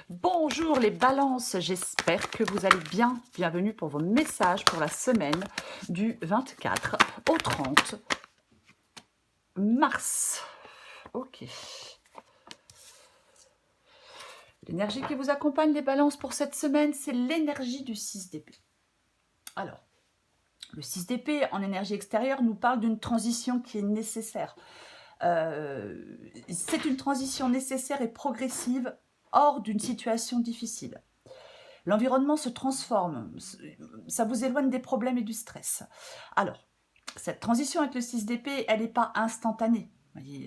Bonjour les balances, j'espère que vous allez bien. Bienvenue pour vos messages pour la semaine du 24 au 30 mars. Ok. L'énergie qui vous accompagne les balances pour cette semaine, c'est l'énergie du 6 d'épée. Alors, le 6 d'épée en énergie extérieure nous parle d'une transition qui est nécessaire. C'est une transition nécessaire et progressive hors d'une situation difficile. L'environnement se transforme, ça vous éloigne des problèmes et du stress. Alors, cette transition avec le 6 d'épée, elle n'est pas instantanée.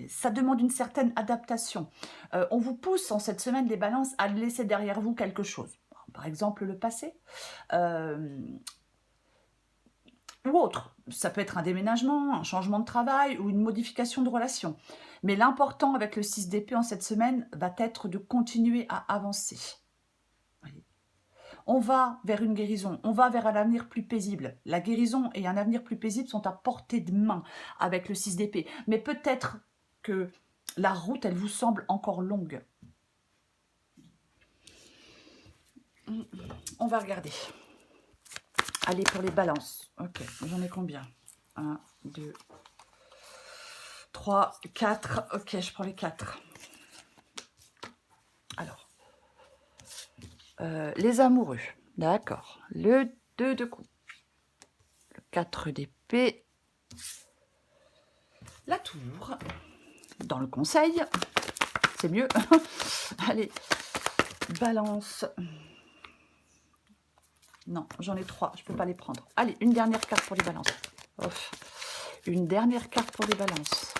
Ça demande une certaine adaptation. On vous pousse en cette semaine, les balances, à laisser derrière vous quelque chose. Par exemple, le passé. Ou autre. Ça peut être un déménagement, un changement de travail ou une modification de relation. Mais l'important avec le 6 d'épée en cette semaine va être de continuer à avancer. On va vers une guérison, on va vers un avenir plus paisible. La guérison et un avenir plus paisible sont à portée de main avec le 6 d'épée. Mais peut-être que la route, elle vous semble encore longue. On va regarder. Allez, pour les balances. Ok, j'en ai combien 1, 2, 3, 4. Ok, je prends les 4. Alors, les amoureux. D'accord. Le 2 de coupe. Le 4 d'épée. La tour. Dans le conseil. C'est mieux. Allez, balance. Non, j'en ai 3, je ne peux pas les prendre. Allez, une dernière carte pour les balances. Ouf. Une dernière carte pour les balances.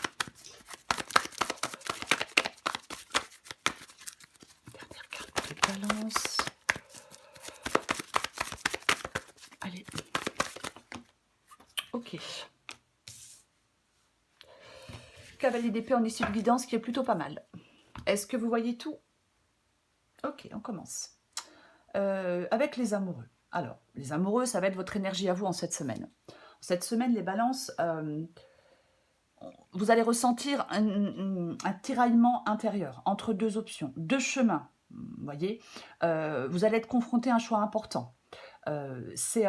Dernière carte pour les balances. Allez. Ok. Cavalier d'épée en issue de guidance qui est plutôt pas mal. Est-ce que vous voyez tout? Ok, on commence. Avec les amoureux. Alors, les amoureux, ça va être votre énergie à vous en cette semaine. Cette semaine, les balances, vous allez ressentir un tiraillement intérieur entre deux options, deux chemins. Vous voyez, vous allez être confronté à un choix important. C'est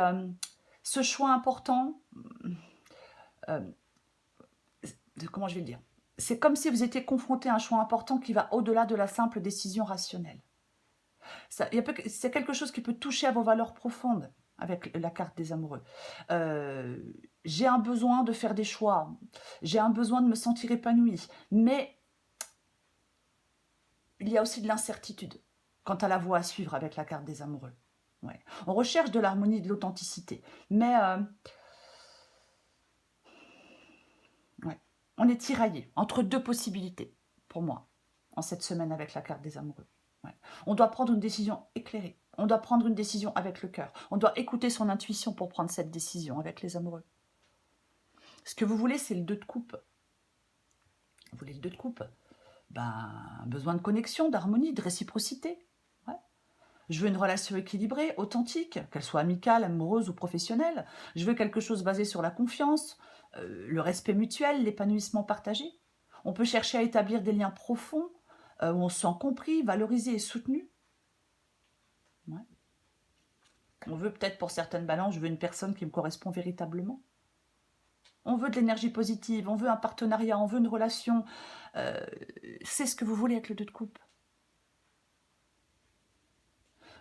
ce choix important, comment je vais le dire? C'est comme si vous étiez confronté à un choix important qui va au-delà de la simple décision rationnelle. C'est quelque chose qui peut toucher à vos valeurs profondes avec la carte des amoureux. J'ai un besoin de faire des choix, j'ai un besoin de me sentir épanouie, mais il y a aussi de l'incertitude quant à la voie à suivre avec la carte des amoureux. Ouais. On recherche de l'harmonie, de l'authenticité, mais ouais. On est tiraillé entre deux possibilités, pour moi, en cette semaine avec la carte des amoureux. Ouais. On doit prendre une décision éclairée. On doit prendre une décision avec le cœur. On doit écouter son intuition pour prendre cette décision avec les amoureux. Ce que vous voulez, c'est le 2 de coupe. Vous voulez le 2 de coupe? Besoin de connexion, d'harmonie, de réciprocité. Ouais. Je veux une relation équilibrée, authentique, qu'elle soit amicale, amoureuse ou professionnelle. Je veux quelque chose basé sur la confiance, le respect mutuel, l'épanouissement partagé. On peut chercher à établir des liens profonds, où on se sent compris, valorisé et soutenu. Ouais. On veut peut-être pour certaines balances, je veux une personne qui me correspond véritablement. On veut de l'énergie positive, on veut un partenariat, on veut une relation. C'est ce que vous voulez avec le 2 de coupe.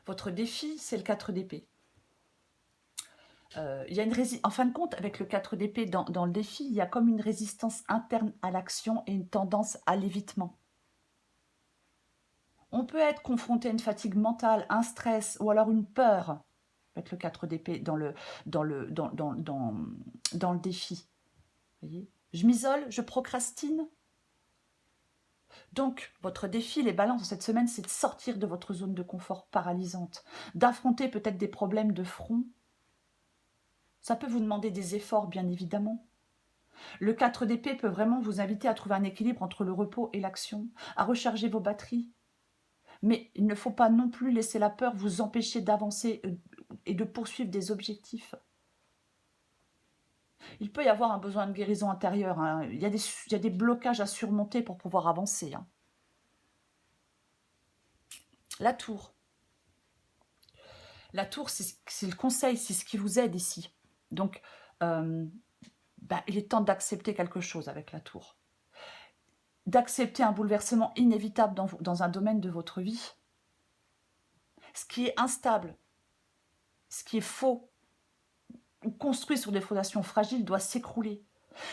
Votre défi, c'est le 4 d'épée. Il y a en fin de compte, avec le 4 d'épée, dans le défi, il y a comme une résistance interne à l'action et une tendance à l'évitement. On peut être confronté à une fatigue mentale, un stress ou alors une peur avec le 4 d'épée dans le défi. Vous voyez, je m'isole, je procrastine. Donc, votre défi, les balances, cette semaine, c'est de sortir de votre zone de confort paralysante, d'affronter peut-être des problèmes de front. Ça peut vous demander des efforts, bien évidemment. Le 4 d'épée peut vraiment vous inviter à trouver un équilibre entre le repos et l'action, à recharger vos batteries. Mais il ne faut pas non plus laisser la peur vous empêcher d'avancer et de poursuivre des objectifs. Il peut y avoir un besoin de guérison intérieure. Hein. Il y a des blocages à surmonter pour pouvoir avancer. Hein. La tour. La tour, c'est le conseil, c'est ce qui vous aide ici. Donc, il est temps d'accepter quelque chose avec la tour. D'accepter un bouleversement inévitable dans un domaine de votre vie. Ce qui est instable, ce qui est faux, ou construit sur des fondations fragiles doit s'écrouler.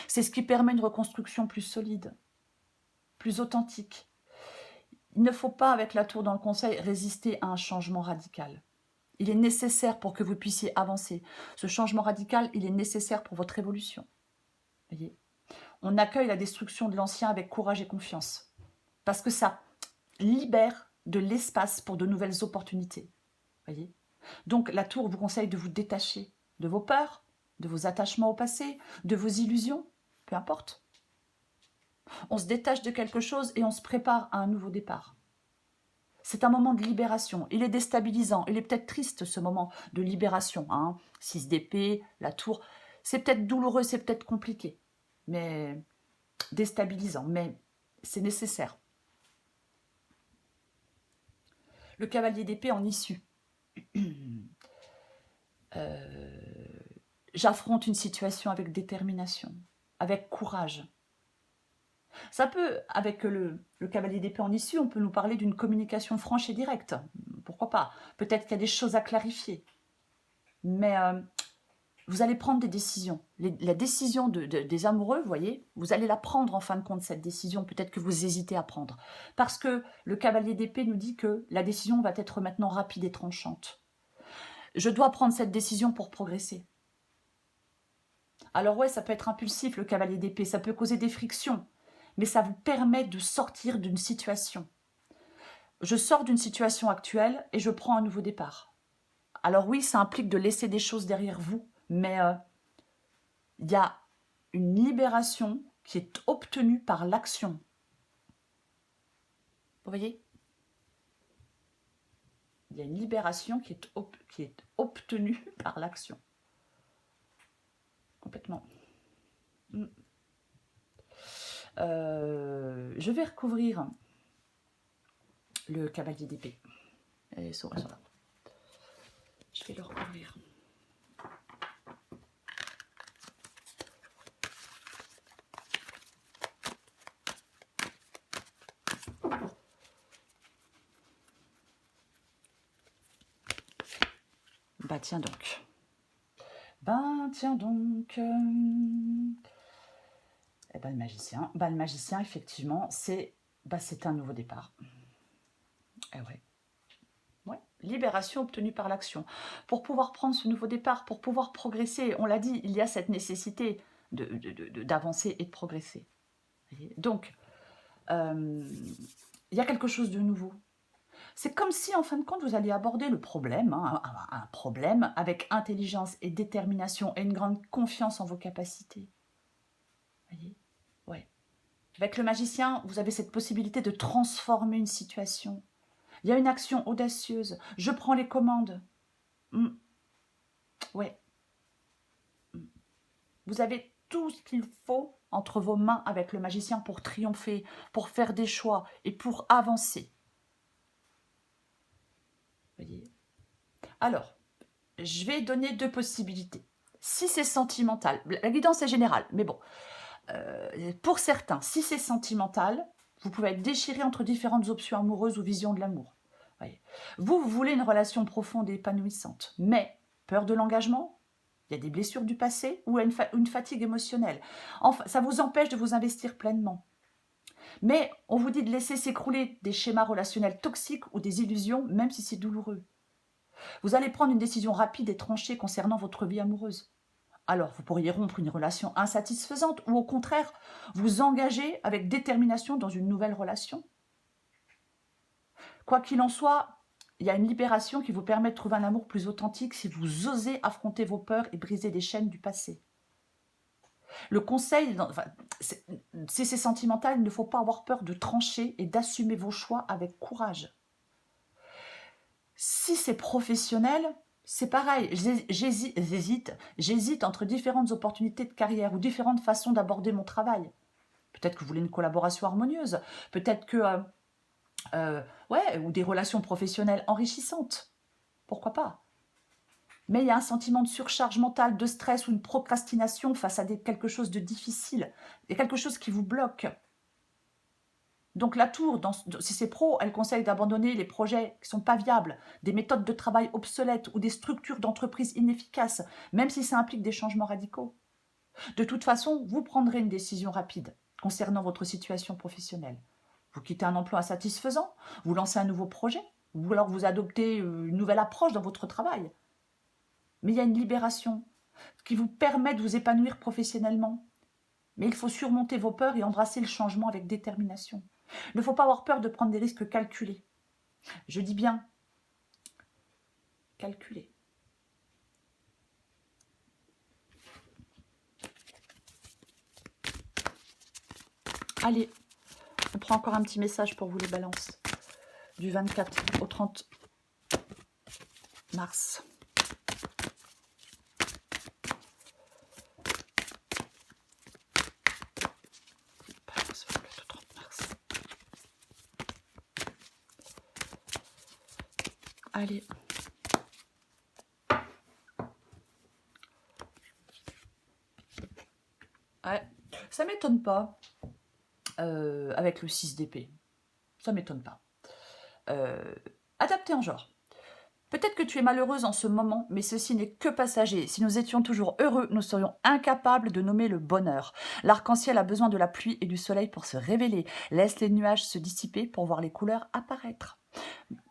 C'est ce qui permet une reconstruction plus solide, plus authentique. Il ne faut pas, avec la tour dans le conseil, résister à un changement radical. Il est nécessaire pour que vous puissiez avancer. Ce changement radical, il est nécessaire pour votre évolution. Voyez ? On accueille la destruction de l'ancien avec courage et confiance. Parce que ça libère de l'espace pour de nouvelles opportunités. Voyez ? Donc la tour vous conseille de vous détacher de vos peurs, de vos attachements au passé, de vos illusions, peu importe. On se détache de quelque chose et on se prépare à un nouveau départ. C'est un moment de libération. Il est déstabilisant. Il est peut-être triste, ce moment de libération. 6 d'épée, la tour. C'est peut-être douloureux, c'est peut-être compliqué. Mais déstabilisant. Mais c'est nécessaire. Le cavalier d'épée en issue. J'affronte une situation avec détermination, avec courage. Ça peut, avec le cavalier d'épée en issue, on peut nous parler d'une communication franche et directe. Pourquoi pas? Peut-être qu'il y a des choses à clarifier. Mais vous allez prendre des décisions. La décision des amoureux, vous voyez, vous allez la prendre en fin de compte, cette décision. Peut-être que vous hésitez à prendre. Parce que le cavalier d'épée nous dit que la décision va être maintenant rapide et tranchante. Je dois prendre cette décision pour progresser. Alors ouais, ça peut être impulsif, le cavalier d'épée. Ça peut causer des frictions. Mais ça vous permet de sortir d'une situation. Je sors d'une situation actuelle et je prends un nouveau départ. Alors oui, ça implique de laisser des choses derrière vous, mais il y a une libération qui est obtenue par l'action. Vous voyez? Il y a une libération qui est obtenue par l'action. Complètement. Je vais recouvrir le cavalier d'épée. Et ça va. Je vais le recouvrir. Tiens donc. Le magicien. Le magicien, effectivement, c'est un nouveau départ. Ouais. Libération obtenue par l'action. Pour pouvoir prendre ce nouveau départ, pour pouvoir progresser, on l'a dit, il y a cette nécessité d'avancer et de progresser. Donc, il y a quelque chose de nouveau. C'est comme si, en fin de compte, vous alliez aborder le problème, un problème avec intelligence et détermination et une grande confiance en vos capacités. Voyez ? Ouais. Avec le magicien, vous avez cette possibilité de transformer une situation. Il y a une action audacieuse. Je prends les commandes. Ouais. Vous avez tout ce qu'il faut entre vos mains avec le magicien pour triompher, pour faire des choix et pour avancer. Voyez. Alors, je vais donner 2 possibilités. Si c'est sentimental, la guidance est générale, mais bon, pour certains, si c'est sentimental, vous pouvez être déchiré entre différentes options amoureuses ou visions de l'amour. Vous voulez une relation profonde et épanouissante, mais peur de l'engagement, il y a des blessures du passé ou une fatigue émotionnelle. Enfin, ça vous empêche de vous investir pleinement. Mais on vous dit de laisser s'écrouler des schémas relationnels toxiques ou des illusions, même si c'est douloureux. Vous allez prendre une décision rapide et tranchée concernant votre vie amoureuse. Alors, vous pourriez rompre une relation insatisfaisante ou au contraire, vous engager avec détermination dans une nouvelle relation. Quoi qu'il en soit, il y a une libération qui vous permet de trouver un amour plus authentique si vous osez affronter vos peurs et briser des chaînes du passé. Le conseil, si c'est sentimental, il ne faut pas avoir peur de trancher et d'assumer vos choix avec courage. Si c'est professionnel, c'est pareil, j'hésite entre différentes opportunités de carrière ou différentes façons d'aborder mon travail. Peut-être que vous voulez une collaboration harmonieuse, peut-être que Ouais, ou des relations professionnelles enrichissantes. Pourquoi pas? Mais il y a un sentiment de surcharge mentale, de stress ou une procrastination face à quelque chose de difficile. Il y a quelque chose qui vous bloque. Donc la tour, si c'est pro, elle conseille d'abandonner les projets qui ne sont pas viables, des méthodes de travail obsolètes ou des structures d'entreprise inefficaces, même si ça implique des changements radicaux. De toute façon, vous prendrez une décision rapide concernant votre situation professionnelle. Vous quittez un emploi insatisfaisant, vous lancez un nouveau projet, ou alors vous adoptez une nouvelle approche dans votre travail. Mais il y a une libération qui vous permet de vous épanouir professionnellement. Mais il faut surmonter vos peurs et embrasser le changement avec détermination. Il ne faut pas avoir peur de prendre des risques calculés. Je dis bien calculés. Allez, on prend encore un petit message pour vous les balances. Du 24 au 30 mars. Allez. Ouais, ça m'étonne pas avec le 6 d'épée. Ça m'étonne pas. Adapté en genre. Peut-être que tu es malheureuse en ce moment, mais ceci n'est que passager. Si nous étions toujours heureux, nous serions incapables de nommer le bonheur. L'arc-en-ciel a besoin de la pluie et du soleil pour se révéler. Laisse les nuages se dissiper pour voir les couleurs apparaître.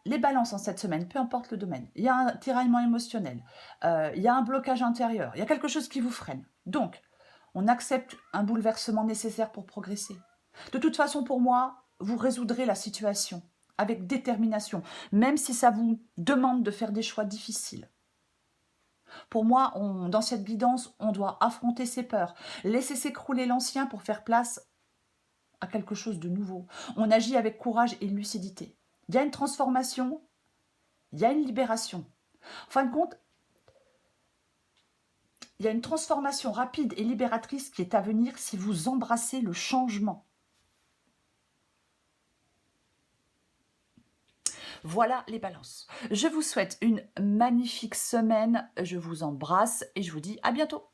Les balances en cette semaine, peu importe le domaine, il y a un tiraillement émotionnel, il y a un blocage intérieur, il y a quelque chose qui vous freine. Donc, on accepte un bouleversement nécessaire pour progresser. De toute façon, pour moi, vous résoudrez la situation avec détermination, même si ça vous demande de faire des choix difficiles. Pour moi, dans cette guidance, on doit affronter ses peurs, laisser s'écrouler l'ancien pour faire place à quelque chose de nouveau. On agit avec courage et lucidité. Il y a une transformation, il y a une libération. En fin de compte, il y a une transformation rapide et libératrice qui est à venir si vous embrassez le changement. Voilà les balances. Je vous souhaite une magnifique semaine. Je vous embrasse et je vous dis à bientôt.